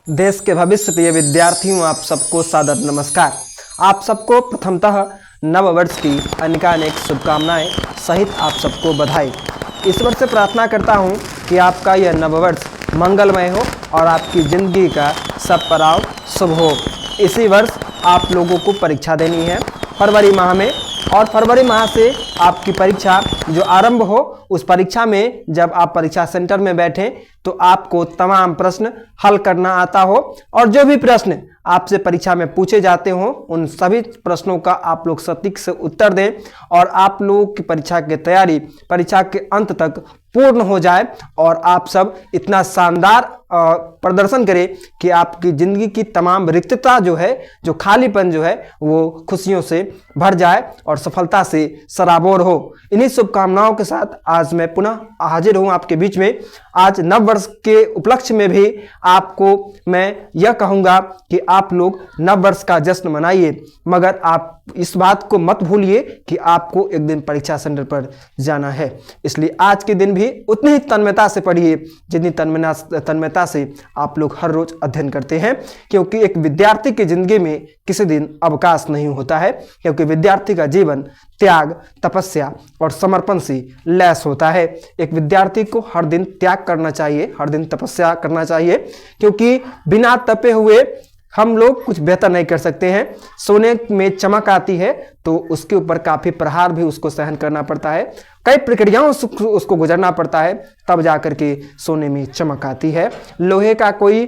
देश के भविष्य प्रिय विद्यार्थियों, आप सबको सादर नमस्कार। आप सबको प्रथमतः नव वर्ष की अनेकानेक शुभकामनाएं सहित आप सबको बधाई। ईश्वर से प्रार्थना करता हूं कि आपका यह नव वर्ष मंगलमय हो और आपकी ज़िंदगी का सब पड़ाव शुभ हो। इसी वर्ष आप लोगों को परीक्षा देनी है फरवरी माह में, और फरवरी माह से आपकी परीक्षा जो आरंभ हो, उस परीक्षा में जब आप परीक्षा सेंटर में बैठें तो आपको तमाम प्रश्न हल करना आता हो, और जो भी प्रश्न आपसे परीक्षा में पूछे जाते हों उन सभी प्रश्नों का आप लोग सटीक से उत्तर दें और आप लोगों की परीक्षा की तैयारी परीक्षा के अंत तक पूर्ण हो जाए और आप सब इतना शानदार प्रदर्शन करें कि आपकी ज़िंदगी की तमाम रिक्तता जो है, जो खालीपन जो है, वो खुशियों से भर जाए और सफलता से सराबोर हो। इन्हीं शुभकामनाओं के साथ आज मैं पुनः हाजिर हूँ आपके बीच में। आज नव वर्ष के उपलक्ष्य में भी आपको मैं यह कहूँगा कि आप लोग नव वर्ष का जश्न मनाइए, मगर आप इस बात को मत भूलिए कि आपको एक दिन परीक्षा सेंटर पर जाना है। इसलिए आज के दिन भी उतनी ही तन्मयता से पढ़िए जितनी तन्मयता से आप लोग हर रोज अध्ययन करते हैं, क्योंकि एक विद्यार्थी की जिंदगी में किसी दिन अवकाश नहीं होता है, क्योंकि विद्यार्थी का जीवन त्याग, तपस्या और समर्पण से लैस होता है। एक विद्यार्थी को हर दिन त्याग करना चाहिए, हर दिन तपस्या करना चाहिए, क्योंकि बिना तपे हुए हम लोग कुछ बेहतर नहीं कर सकते हैं। सोने में चमक आती है तो उसके ऊपर काफ़ी प्रहार भी उसको सहन करना पड़ता है, कई प्रक्रियाओं से उसको गुजरना पड़ता है, तब जाकर के सोने में चमक आती है। लोहे का कोई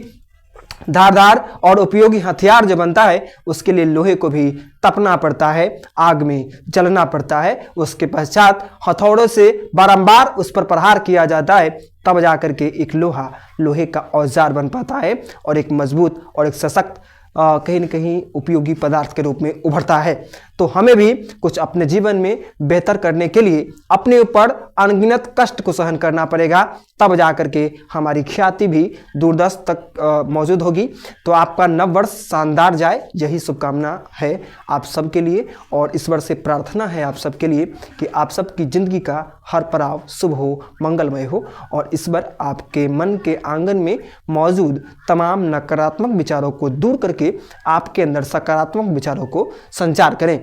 धारदार और उपयोगी हथियार जो बनता है उसके लिए लोहे को भी तपना पड़ता है, आग में जलना पड़ता है, उसके पश्चात हथौड़ों से बारंबार उस पर प्रहार किया जाता है, तब जाकर के एक लोहे का औजार बन पाता है और एक मजबूत और एक सशक्त कहीं न कहीं उपयोगी पदार्थ के रूप में उभरता है। तो हमें भी कुछ अपने जीवन में बेहतर करने के लिए अपने ऊपर अनगिनत कष्ट को सहन करना पड़ेगा, तब जाकर के हमारी ख्याति भी दूरदर्श तक मौजूद होगी। तो आपका नव वर्ष शानदार जाए, यही शुभकामना है आप सबके लिए, और ईश्वर से प्रार्थना है आप सबके लिए कि आप सबकी ज़िंदगी का हर पड़ाव शुभ हो, मंगलमय हो, और ईश्वर आपके मन के आंगन में मौजूद तमाम नकारात्मक विचारों को दूर करके आपके अंदर सकारात्मक विचारों को संचार करें।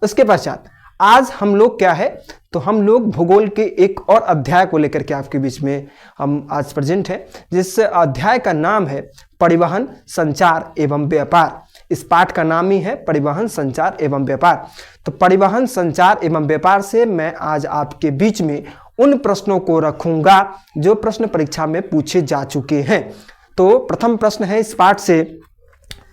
उसके पश्चात आज हम लोग क्या है, तो हम लोग भूगोल के एक और अध्याय को लेकर के आपके बीच में हम आज प्रेजेंट हैं, जिस अध्याय का नाम है परिवहन, संचार एवं व्यापार। इस पाठ का नाम ही है परिवहन, संचार एवं व्यापार। तो परिवहन, संचार एवं व्यापार से मैं आज आपके बीच में उन प्रश्नों को रखूंगा जो प्रश्न परीक्षा में पूछे जा चुके हैं। तो प्रथम प्रश्न है इस पाठ से,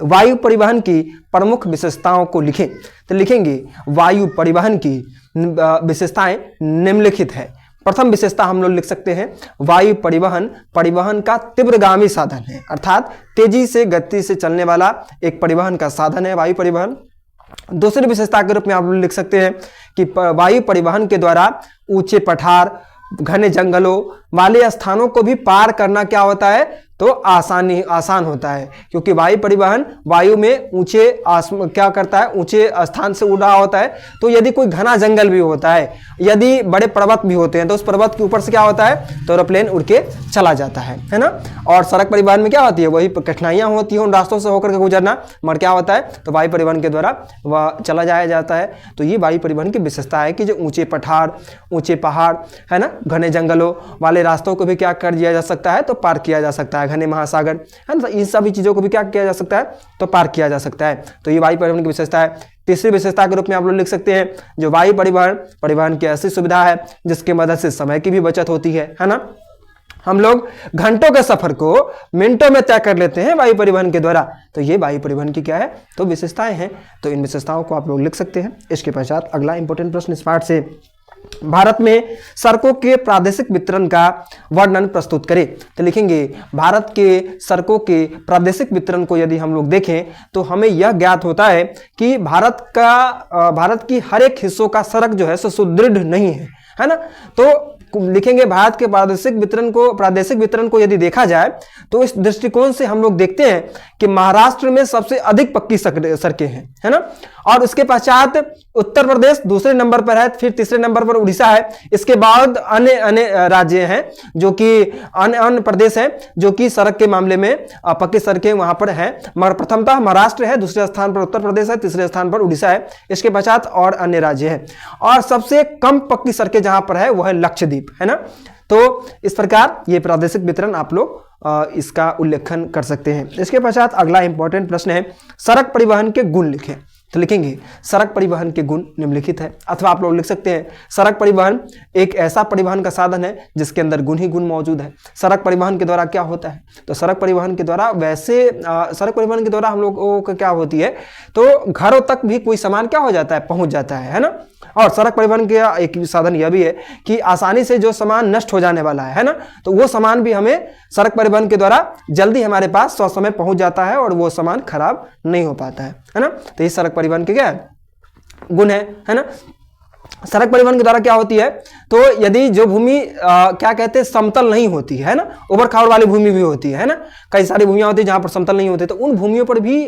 वायु परिवहन की प्रमुख विशेषताओं को लिखें। तो लिखेंगे वायु परिवहन की विशेषताएं निम्नलिखित है। प्रथम विशेषता हम लोग लिख सकते हैं, वायु परिवहन का तीव्रगामी साधन है, अर्थात तेजी से गति से चलने वाला एक परिवहन का साधन है वायु परिवहन। दूसरी विशेषता के रूप में आप लोग लिख सकते हैं कि वायु परिवहन के द्वारा ऊंचे पठार, घने जंगलों वाले स्थानों को भी पार करना क्या होता है, तो आसान होता है, क्योंकि वायु परिवहन वायु में ऊंचे क्या करता है, ऊंचे स्थान से उड़ रहा होता है। तो यदि कोई घना जंगल भी होता है, यदि बड़े पर्वत भी होते हैं, तो उस पर्वत के ऊपर से क्या होता है, तो एरोप्लेन उड़ के चला जाता है ना। और सड़क परिवहन में क्या होती है, वही कठिनाइयां होती हैं उन रास्तों से होकर के गुजरना, मगर क्या होता है, तो वायु परिवहन के द्वारा वह चला जाया जाता है। तो ये वायु परिवहन की विशेषता है कि जो ऊंचे पठार, ऊंचे पहाड़ है ना, घने जंगलों वाले रास्तों को भी क्या कर दिया जा सकता है, तो पार किया जा सकता है, घने महासागर है ना, इन सभी चीजों को भी क्या किया जा सकता है, तो पार किया जा सकता है। तो ये वायु परिवहन की विशेषता है। तीसरी विशेषता के रूप में आप लोग लिख सकते हैं, जो वायु परिवहन की ऐसी सुविधा है जिसकी मदद से समय की भी बचत होती है ना। हम लोग घंटों के सफर को मिनटों में तय कर लेते हैं वायु परिवहन के द्वारा। तो ये वायु परिवहन की क्या है, तो विशेषताएं हैं। तो इन विशेषताओं को आप लोग लिख सकते हैं। इसके पश्चात अगला इंपॉर्टेंट प्रश्न इस पाठ से, भारत में सड़कों के प्रादेशिक वितरण का वर्णन प्रस्तुत करें। तो लिखेंगे भारत के सड़कों के प्रादेशिक वितरण को यदि हम लोग देखें तो हमें यह ज्ञात होता है कि भारत की हर एक हिस्सों का सड़क जो है सो सुदृढ़ नहीं है ना। तो लिखेंगे भारत के प्रादेशिक वितरण को यदि देखा जाए तो इस दृष्टिकोण से हम लोग देखते हैं कि महाराष्ट्र में सबसे अधिक पक्की सड़कें हैं, है ना। और उसके पश्चात उत्तर प्रदेश दूसरे नंबर पर है, फिर तीसरे नंबर पर उड़ीसा है, इसके बाद अन्य अन्य राज्य हैं जो कि अन्य प्रदेश हैं जो कि सड़क के मामले में पक्की सड़कें वहां पर हैं, मगर प्रथमतः महाराष्ट्र है, दूसरे स्थान पर उत्तर प्रदेश है, तीसरे स्थान पर उड़ीसा है, इसके पश्चात और अन्य राज्य हैं। और सबसे कम पक्की सड़कें जहां पर है वो है लक्षद्वीप, है ना। तो इस प्रकार ये प्रादेशिक वितरण आप लोग इसका उल्लेखन कर सकते हैं। इसके पश्चात अगला इंपॉर्टेंट प्रश्न है, सड़क परिवहन के गुण लिखें। तो लिखेंगे सड़क परिवहन के गुण निम्नलिखित है, अथवा आप लोग लिख सकते हैं सड़क परिवहन एक ऐसा परिवहन का साधन है जिसके अंदर गुण ही गुण मौजूद है। सड़क परिवहन के द्वारा क्या होता है, तो सड़क परिवहन के द्वारा सड़क परिवहन के द्वारा हम लोगों को क्या होती है, तो घरों तक भी कोई सामान क्या हो जाता है, पहुंच जाता है ना। और सड़क परिवहन का एक साधन यह भी है कि आसानी से जो सामान नष्ट हो जाने वाला है ना, तो वो सामान भी हमें सड़क परिवहन के द्वारा जल्दी हमारे पास ससमय पहुंच जाता है और वो सामान खराब नहीं हो पाता है ना। तो ये सड़क परिवहन के क्या गुण है ना। सड़क परिवहन के द्वारा क्या होती है, तो यदि जो भूमि क्या कहते हैं समतल नहीं होती है ना, उबड़ खाबड़ वाली भूमि भी होती है ना, कई सारी भूमियां होती है जहां पर समतल नहीं होते, तो उन भूमियों पर भी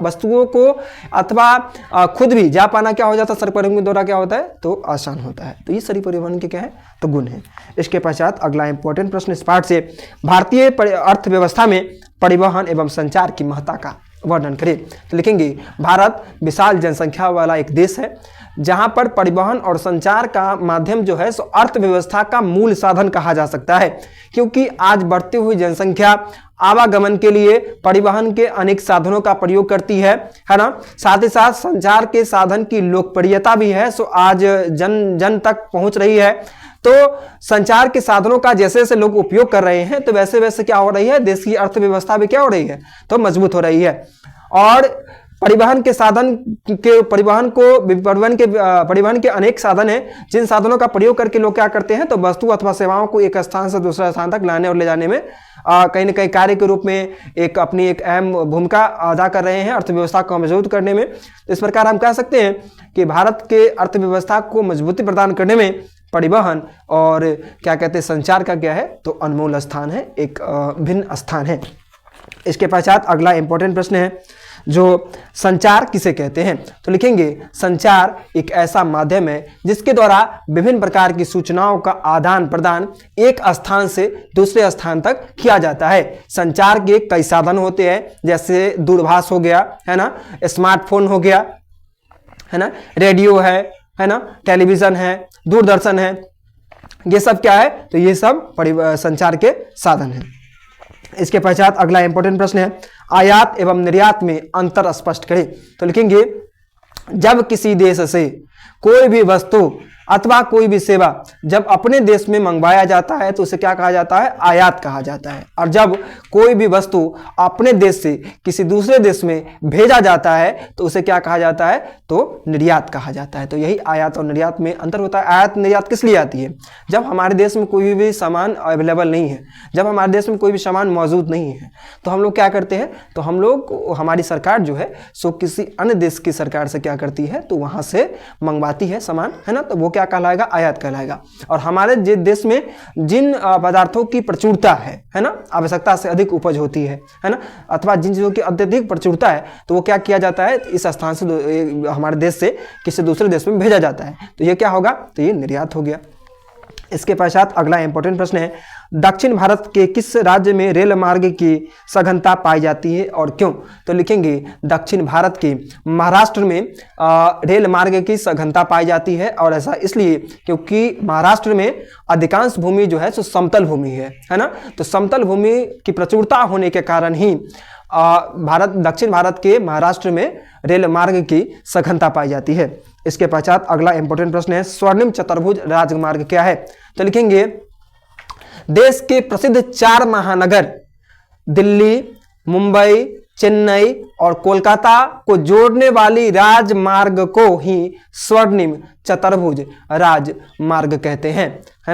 वस्तुओं को अथवा खुद भी जा पाना क्या हो जाता है, सड़क परिवहन के द्वारा क्या होता है, तो आसान होता है। तो ये सड़क परिवहन के क्या है, तो गुण है। इसके पश्चात अगला इंपॉर्टेंट प्रश्न इस पाठ से, भारतीय अर्थव्यवस्था में परिवहन एवं संचार की महत्ता का वर्णन करें। तो लिखेंगे भारत विशाल जनसंख्या वाला एक देश है जहां पर परिवहन और संचार का माध्यम जो है सो अर्थव्यवस्था का मूल साधन कहा जा सकता है, क्योंकि आज बढ़ती हुई जनसंख्या आवागमन के लिए परिवहन के अनेक साधनों का प्रयोग करती है ना। साथ ही साथ संचार के साधन की लोकप्रियता भी है, सो आज जन जन तक पहुंच रही है। तो संचार के साधनों का जैसे जैसे लोग उपयोग कर रहे हैं तो वैसे वैसे क्या हो रही है, देश की अर्थव्यवस्था भी क्या हो रही है, तो मजबूत हो रही है। और परिवहन के साधन के परिवहन के अनेक साधन हैं जिन साधनों का प्रयोग करके लोग क्या करते हैं, तो वस्तु अथवा सेवाओं को एक स्थान से दूसरे स्थान तक लाने और ले जाने में कहीं न कहीं कार्य के रूप में अपनी एक अहम भूमिका अदा कर रहे हैं अर्थव्यवस्था को मजबूत करने में। तो इस प्रकार हम कह सकते हैं कि भारत के अर्थव्यवस्था को मजबूती प्रदान करने में परिवहन और क्या कहते हैं संचार का क्या है, तो अनमोल स्थान है, एक भिन्न स्थान है। इसके पश्चात अगला इंपॉर्टेंट प्रश्न है जो संचार किसे कहते हैं। तो लिखेंगे संचार एक ऐसा माध्यम है जिसके द्वारा विभिन्न प्रकार की सूचनाओं का आदान प्रदान एक स्थान से दूसरे स्थान तक किया जाता है। संचार के कई साधन होते हैं, जैसे दूरभाष हो गया, है ना, स्मार्टफोन हो गया, है ना, रेडियो है ना, टेलीविजन है, दूरदर्शन है, ये सब क्या है, तो ये सब संचार के साधन हैं। इसके पश्चात अगला इंपॉर्टेंट प्रश्न है, आयात एवं निर्यात में अंतर स्पष्ट करें। तो लिखेंगे जब किसी देश से कोई भी वस्तु अथवा कोई भी सेवा जब अपने देश में मंगवाया जाता है तो उसे क्या कहा जाता है, आयात कहा जाता है। और जब कोई भी वस्तु अपने देश से किसी दूसरे देश में भेजा जाता है तो उसे क्या कहा जाता है, तो निर्यात कहा जाता है। तो यही आयात और निर्यात में अंतर होता है। आयात निर्यात किस लिए आती है, जब हमारे देश में कोई भी सामान अवेलेबल नहीं है, जब हमारे देश में कोई भी सामान मौजूद नहीं है, तो हम लोग क्या करते हैं, तो हम लोग हमारी सरकार जो है सो किसी अन्य देश की सरकार से क्या करती है, तो वहाँ से मंगवाती है सामान, है ना, तो वो क्या कहलाएगा, आयात कहलाएगा। और हमारे देश में जिन पदार्थों की प्रचुरता है ना, आवश्यकता से अधिक उपज होती है ना, अथवा जिन चीज़ों की अत्यधिक प्रचुरता है, तो वो क्या किया जाता है, इस स्थान से हमारे देश से किसी दूसरे देश में भेजा जाता है। तो ये क्या होगा, तो ये निर्यात हो गया। इसके पश्चात अगला इंपॉर्टेंट प्रश्न है, दक्षिण भारत के किस राज्य में रेल मार्ग की सघनता पाई जाती है और क्यों। तो लिखेंगे दक्षिण भारत के महाराष्ट्र में रेल मार्ग की सघनता पाई जाती है, और ऐसा इसलिए क्योंकि महाराष्ट्र में अधिकांश भूमि जो है सो समतल भूमि है ना। तो समतल भूमि की प्रचुरता होने के कारण ही दक्षिण भारत के महाराष्ट्र में रेल मार्ग की सघनता पाई जाती है। इसके पश्चात अगला इंपॉर्टेंट प्रश्न है, स्वर्णिम चतुर्भुज राजमार्ग क्या है। तो लिखेंगे देश के प्रसिद्ध 4 महानगर दिल्ली, मुंबई, चेन्नई और कोलकाता को जोड़ने वाली राजमार्ग को ही स्वर्णिम चतुर्भुज राजमार्ग कहते हैं, है ना।